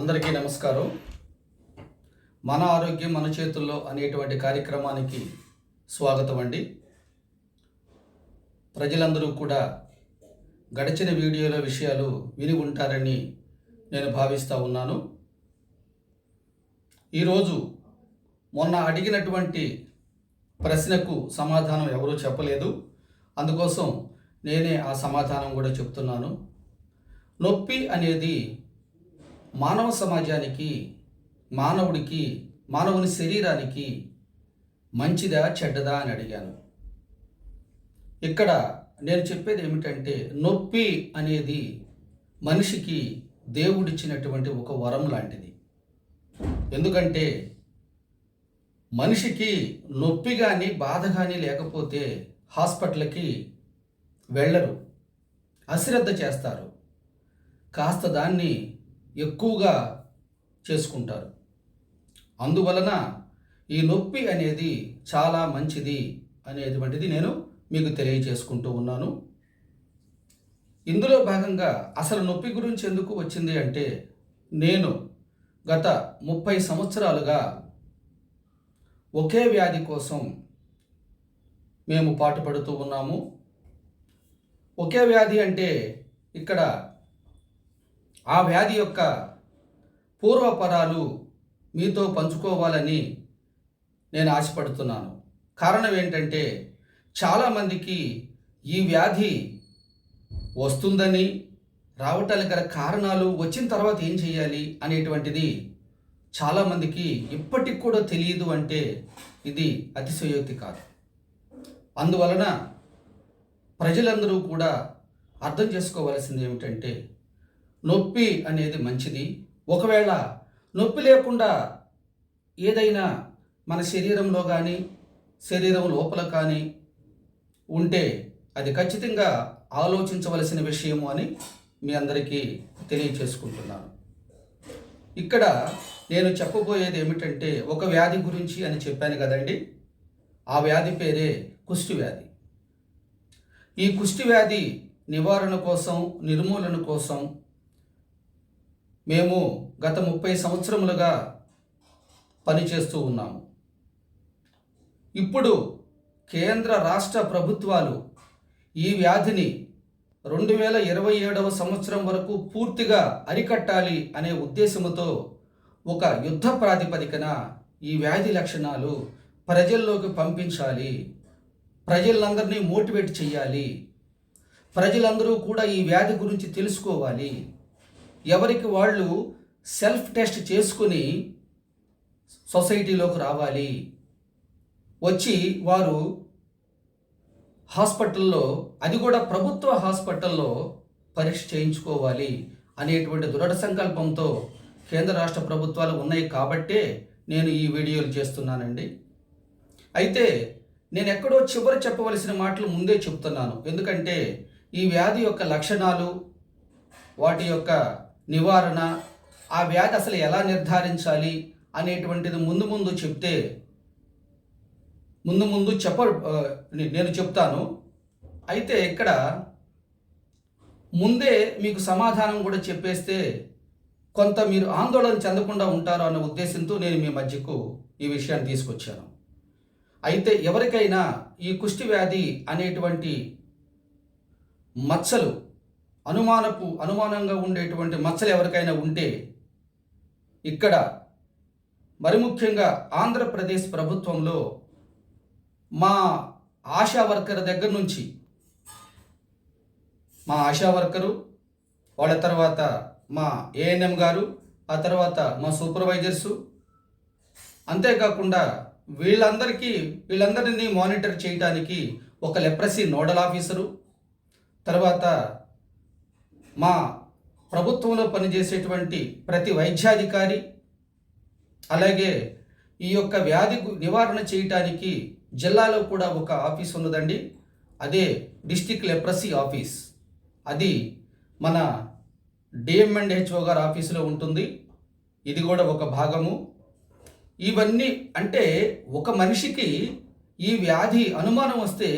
అందరికీ నమస్కారం. మన ఆరోగ్యం మన చేతుల్లో అనేటువంటి కార్యక్రమానికి స్వాగతం అండి. ప్రజలందరూ కూడా గడిచిన వీడియోల విషయాలు విని ఉంటారని నేను భావిస్తూ ఉన్నాను. ఈరోజు మొన్న అడిగినటువంటి ప్రశ్నకు సమాధానం ఎవరూ చెప్పలేదు. అందుకోసం నేనే ఆ సమాధానం కూడా చెప్తున్నాను. నొప్పి అనేది మానవ సమాజానికి, మానవుని శరీరానికి మంచిదా చెడ్డదా అని అడిగాను. ఇక్కడ నేను చెప్పేది ఏమిటంటే, నొప్పి అనేది మనిషికి దేవుడిచ్చినటువంటి ఒక వరం లాంటిది. ఎందుకంటే మనిషికి నొప్పి కానీ బాధ కానీ లేకపోతే హాస్పిటల్కి వెళ్ళరు, అశ్రద్ధ చేస్తారు, కాస్త దాన్ని ఎక్కువగా చేసుకుంటారు. అందువలన ఈ నొప్పి అనేది చాలా మంచిది అనేటువంటిది నేను మీకు తెలియజేసుకుంటూ ఉన్నాను. ఇందులో భాగంగా అసలు నొప్పి గురించి ఎందుకు వచ్చింది అంటే, నేను గత 30 సంవత్సరాలుగా ఒకే వ్యాధి కోసం మేము పాటుపడుతూ ఉన్నాము. ఒకే వ్యాధి అంటే ఇక్కడ ఆ వ్యాధి యొక్క పూర్వపరాలు మీతో పంచుకోవాలని నేను ఆశపడుతున్నాను. కారణం ఏంటంటే, చాలామందికి ఈ వ్యాధి వస్తుందని, రావటానికి గల కారణాలు, వచ్చిన తర్వాత ఏం చేయాలి అనేటువంటిది చాలామందికి ఇప్పటికి కూడా తెలియదు అంటే ఇది అతిశయోక్తి కాదు. అందువలన ప్రజలందరూ కూడా అర్థం చేసుకోవాల్సింది ఏమిటంటే, నొప్పి అనేది మంచిది. ఒకవేళ నొప్పి లేకుండా ఏదైనా మన శరీరంలో కానీ శరీరం లోపల కానీ ఉంటే అది ఖచ్చితంగా ఆలోచించవలసిన విషయము అని మీ అందరికీ తెలియచేసుకుంటున్నాను. ఇక్కడ నేను చెప్పబోయేది ఏమిటంటే, ఒక వ్యాధి గురించి అని చెప్పాను కదండి. ఆ వ్యాధి పేరే కుష్టి వ్యాధి. ఈ కుష్టి వ్యాధి నివారణ కోసం, నిర్మూలన కోసం మేము గత 30 సంవత్సరములుగా పనిచేస్తూ ఉన్నాము. ఇప్పుడు కేంద్ర రాష్ట్ర ప్రభుత్వాలు ఈ వ్యాధిని 2027వ సంవత్సరం వరకు పూర్తిగా అరికట్టాలి అనే ఉద్దేశంతో ఒక యుద్ధ ప్రాతిపదికన ఈ వ్యాధి లక్షణాలు ప్రజల్లోకి పంపించాలి, ప్రజలందరినీ మోటివేట్ చేయాలి, ప్రజలందరూ కూడా ఈ వ్యాధి గురించి తెలుసుకోవాలి, ఎవరికి వాళ్ళు సెల్ఫ్ టెస్ట్ చేసుకుని సొసైటీలోకి రావాలి, వచ్చి వారు హాస్పిటల్లో, అది కూడా ప్రభుత్వ హాస్పిటల్లో పరీక్ష చేయించుకోవాలి అనేటువంటి దృఢ సంకల్పంతో కేంద్ర రాష్ట్ర ప్రభుత్వాలు ఉన్నాయి కాబట్టే నేను ఈ వీడియోలు చేస్తున్నానండి. అయితే నేను ఎక్కడో చివరి చెప్పవలసిన మాటలు ముందే చెప్తున్నాను. ఎందుకంటే ఈ వ్యాధి యొక్క లక్షణాలు, వాటి యొక్క నివారణ, ఆ వ్యాధి అసలు ఎలా నిర్ధారించాలి అనేటువంటిది ముందు చెప్తే నేను చెప్తాను. అయితే ఇక్కడ ముందే మీకు సమాధానం కూడా చెప్పేస్తే కొంత మీరు ఆందోళన చెందకుండా ఉంటారు అన్న ఉద్దేశంతో నేను మీ మధ్యకు ఈ విషయాన్ని తీసుకొచ్చాను. అయితే ఎవరికైనా ఈ కుష్టి వ్యాధి అనేటువంటి మచ్చలు, అనుమానంగా ఉండేటువంటి మచ్చలు ఎవరికైనా ఉంటే, ఇక్కడ మరి ముఖ్యంగా ఆంధ్రప్రదేశ్ ప్రభుత్వంలో మా ఆశా వర్కర్ దగ్గర నుంచి, మా ఆశా వర్కరు, వాళ్ళ తర్వాత మా ఏఎన్ఎం గారు, ఆ తర్వాత మా సూపర్వైజర్సు, అంతేకాకుండా వీళ్ళందరినీ మానిటర్ చేయడానికి ఒక లెప్రసీ నోడల్ ఆఫీసరు, తర్వాత మా ప్రభుత్వంలో పనిచేసేటువంటి ప్రతి వైద్యాధికారి, అలాగే ఈ యొక్క వ్యాధి నివారణ చేయటానికి జిల్లాలో కూడా ఒక ఆఫీస్ ఉన్నదండి. అదే డిస్ట్రిక్ట్ లెప్రసీ ఆఫీస్. అది మన డిఎంఎండ్హెచ్ఓ గారి ఆఫీసులో ఉంటుంది. ఇది కూడా ఒక భాగము. ఇవన్నీ అంటే ఒక మనిషికి ఈ వ్యాధి అనుమానం వస్తే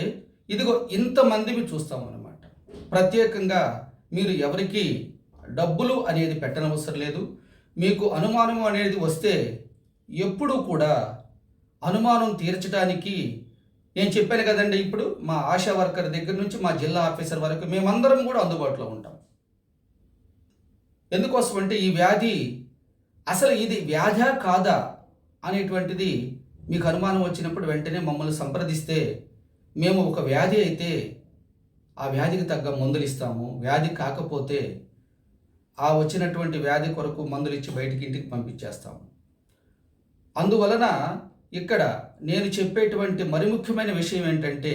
ఇదిగో ఇంతమందిని చూస్తామన్నమాట. ప్రత్యేకంగా మీరు ఎవరికి డబ్బులు అనేది పెట్టనవసరం లేదు. మీకు అనుమానం అనేది వస్తే ఎప్పుడూ కూడా అనుమానం తీర్చడానికి నేను చెప్పాను కదండి, ఇప్పుడు మా ఆశా వర్కర్ దగ్గర నుంచి మా జిల్లా ఆఫీసర్ వరకు మేమందరం కూడా అందుబాటులో ఉంటాం. ఎందుకోసం అంటే ఈ వ్యాధి అసలు ఇది వ్యాధా కాదా అనేటువంటిది మీకు అనుమానం వచ్చినప్పుడు వెంటనే మమ్మల్ని సంప్రదిస్తే మేము ఒక వ్యాధి అయితే ఆ వ్యాధికి తగ్గ మందులు ఇస్తాము. వ్యాధి కాకపోతే ఆ వచ్చినటువంటి వ్యాధి కొరకు మందులు ఇచ్చి బయటికి ఇంటికి పంపించేస్తాము. అందువలన ఇక్కడ నేను చెప్పేటువంటి మరి ముఖ్యమైన విషయం ఏంటంటే,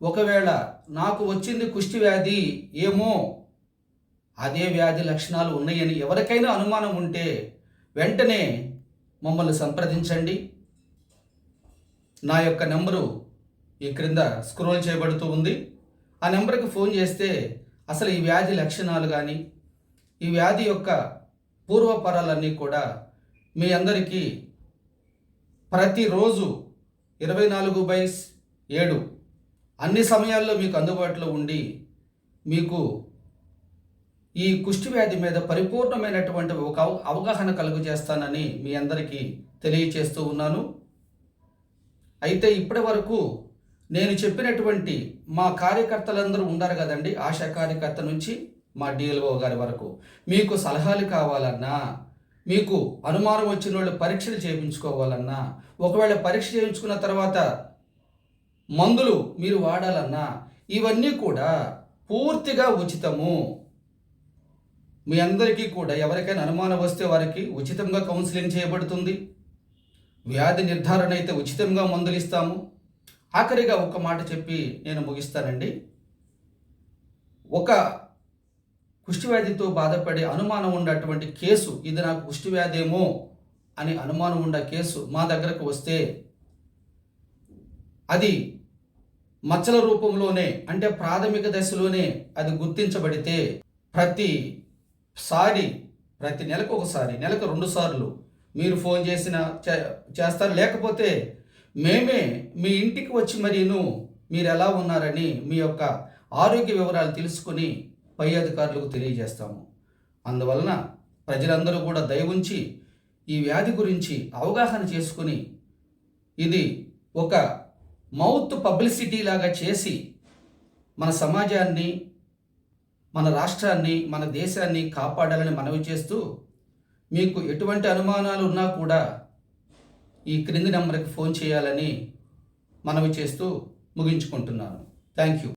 ఒకవేళ నాకు వచ్చింది కుష్టి వ్యాధి ఏమో అదే వ్యాధి లక్షణాలు ఉన్నాయని ఎవరికైనా అనుమానం ఉంటే వెంటనే మమ్మల్ని సంప్రదించండి. నా యొక్క నెంబరు ఈ క్రింద స్క్రోల్ చేయబడుతూ ఉంది. ఆ నెంబర్కి ఫోన్ చేస్తే అసలు ఈ వ్యాధి లక్షణాలు కానీ ఈ వ్యాధి యొక్క పూర్వపరాలన్నీ కూడా మీ అందరికీ ప్రతిరోజు 24/7 అన్ని సమయాల్లో మీకు అందుబాటులో ఉండి మీకు ఈ కుష్టి వ్యాధి మీద పరిపూర్ణమైనటువంటి ఒక అవగాహన కలుగజేస్తానని మీ అందరికీ తెలియచేస్తూ ఉన్నాను. అయితే ఇప్పటి వరకు నేను చెప్పినటువంటి మా కార్యకర్తలందరూ ఉన్నారు కదండి, ఆశా కార్యకర్త నుంచి మా డిఎల్ఓ గారి వరకు మీకు సలహాలు కావాలన్నా, మీకు అనుమానం వచ్చిన వాళ్ళు పరీక్షలు చేయించుకోవాలన్నా, ఒకవేళ పరీక్ష చేయించుకున్న తర్వాత మందులు మీరు వాడాలన్నా ఇవన్నీ కూడా పూర్తిగా ఉచితము. మీ అందరికీ కూడా ఎవరికైనా అనుమానం వస్తే వారికి ఉచితంగా కౌన్సిలింగ్ చేయబడుతుంది. వ్యాధి నిర్ధారణ అయితే ఉచితంగా మందులు ఇస్తాము. ఆఖరిగా ఒక మాట చెప్పి నేను ముగిస్తానండి. ఒక కుష్టివ్యాధితో బాధపడే అనుమానం ఉన్నటువంటి కేసు, ఇది నాకు కుష్టివ్యాధేమో అని అనుమానం ఉన్న కేసు మా దగ్గరకు వస్తే అది మచ్చల రూపంలోనే, అంటే ప్రాథమిక దశలోనే అది గుర్తించబడితే ప్రతి నెలకు ఒకసారి, నెలకు 2 సార్లు మీరు ఫోన్ చేస్తారు. లేకపోతే మేమే మీ ఇంటికి వచ్చి మీరు ఎలా ఉన్నారని మీ యొక్క ఆరోగ్య వివరాలు తెలుసుకొని పై అధికారులకు తెలియజేస్తాము. అందువలన ప్రజలందరూ కూడా దయ ఉంచి ఈ వ్యాధి గురించి అవగాహన చేసుకుని ఇది ఒక మౌత్ పబ్లిసిటీ లాగా చేసి మన సమాజాన్ని, మన రాష్ట్రాన్ని, మన దేశాన్ని కాపాడాలని మనవి చేస్తూ, మీకు ఎటువంటి అనుమానాలు ఉన్నా కూడా ఈ క్రింది నెంబర్కి ఫోన్ చేయాలని మనవి చేస్తూ ముగించుకుంటున్నాను. Thank you.